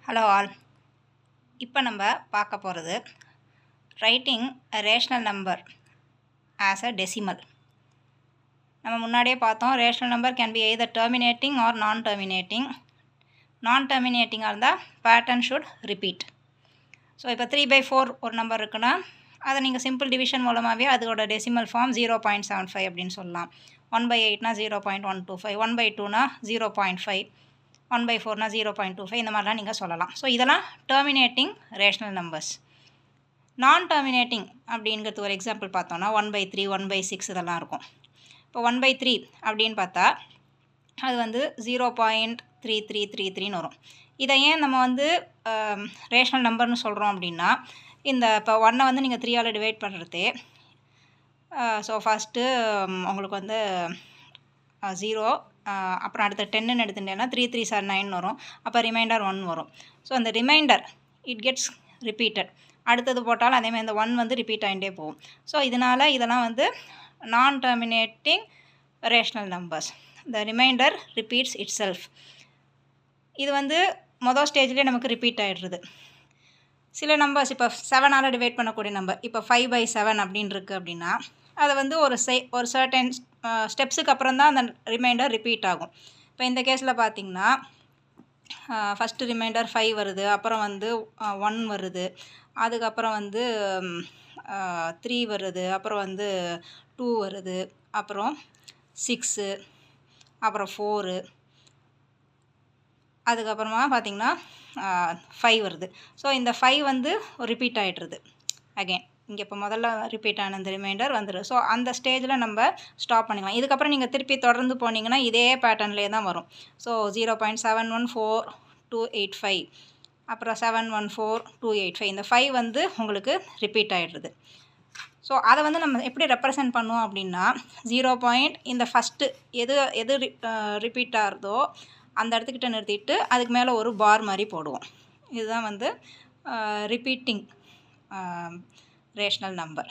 Hello all. இப்போ நம்ம பார்க்க போகிறது writing a rational number as a decimal. நம்ம முன்னாடியே பார்த்தோம் rational number can be either terminating or non-terminating. Non-terminating இருந்தால் pattern should repeat. ஸோ இப்போ 3/4 ஒரு நம்பர் இருக்குன்னா அதை நீங்கள் சிம்பிள் டிவிஷன் மூலமாகவே அதோட டெசிமல் ஃபார்ம் 0.75 அப்படின்னு சொல்லலாம். 1/8னா 0.125, 1/2னா 0.5, 1/4னா 0.25 இந்த மாதிரிலாம் நீங்கள் சொல்லலாம். ஸோ இதெல்லாம் டெர்மினேட்டிங் ரேஷ்னல் நம்பர்ஸ். நான் டெர்மினேட்டிங் அப்படிங்கிறது ஒரு எக்ஸாம்பிள் பார்த்தோன்னா 1/3, 1/6 இதெல்லாம் இருக்கும். இப்போ 1/3 அப்படின்னு பார்த்தா அது வந்து 0.3333ன்னு வரும். இதை ஏன் நம்ம வந்து ரேஷ்னல் நம்பர்னு சொல்கிறோம் அப்படின்னா இந்த இப்போ 1 வந்து நீங்கள் 3ஆல் டிவைட் பண்ணுறதே ஸோ ஃபஸ்ட்டு உங்களுக்கு வந்து 0 அப்புறம் அடுத்த 10ன்னு எடுத்துட்டேன்னா 3 3s are 9 வரும். அப்போ ரிமைண்டர் 1 வரும். ஸோ அந்த ரிமைண்டர் இட் கெட்ஸ் ரிப்பீட்டட். அடுத்தது போட்டாலும் அதேமாதிரி இந்த 1 வந்து ரிப்பீட் ஆகிட்டே போகும். ஸோ இதனால் இதெல்லாம் வந்து நான் terminating rational numbers. The reminder repeats it self. இது வந்து மொதல் ஸ்டேஜ்லேயே நமக்கு ரிப்பீட் ஆகிடுறது. சில நம்பர்ஸ் இப்போ 7ஆல் டிவைட் பண்ணக்கூடிய நம்பர் இப்போ 5/7 அப்படின்னு இருக்குது அப்படின்னா அதை வந்து ஒரு சர்டன் ஸ்டெப்ஸுக்கு அப்புறம் தான் அந்த ரிமைண்டர் ரிப்பீட் ஆகும். இப்போ இந்த கேஸில் பார்த்திங்கன்னா ஃபஸ்ட்டு ரிமைண்டர் 5 வருது, அப்புறம் வந்து 1 வருது, அதுக்கப்புறம் வந்து 3 வருது, அப்புறம் வந்து 2 வருது, அப்புறம் 6, அப்புறம் 4, அதுக்கப்புறமா பார்த்திங்கன்னா 5 வருது. ஸோ இந்த 5 வந்து ரிப்பீட் ஆகிடுறது அகெயின். இங்கே இப்போ முதல்ல ரிப்பீட் ஆன இந்த ரிமைண்டர் வந்துடும். ஸோ அந்த ஸ்டேஜில் நம்ம ஸ்டாப் பண்ணிக்கலாம். இதுக்கப்புறம் நீங்கள் திருப்பி தொடர்ந்து போனீங்கன்னா இதே பேட்டர்ன்லேயே தான் வரும். ஸோ 0.714285, அப்புறம் 714,285 இந்த 5 வந்து உங்களுக்கு ரிப்பீட் ஆகிடுறது. ஸோ அதை வந்து நம்ம எப்படி ரெப்ரசன்ட் பண்ணுவோம் அப்படின்னா 0. இந்த ஃபஸ்ட்டு எது ரிப்பீட் ஆகிறதோ அந்த இடத்துக்கிட்ட நிறுத்திட்டு அதுக்கு மேலே ஒரு பார் மாதிரி போடுவோம். இதுதான் வந்து ரிப்பீட்டிங் ரேஷ்னல் நம்பர்.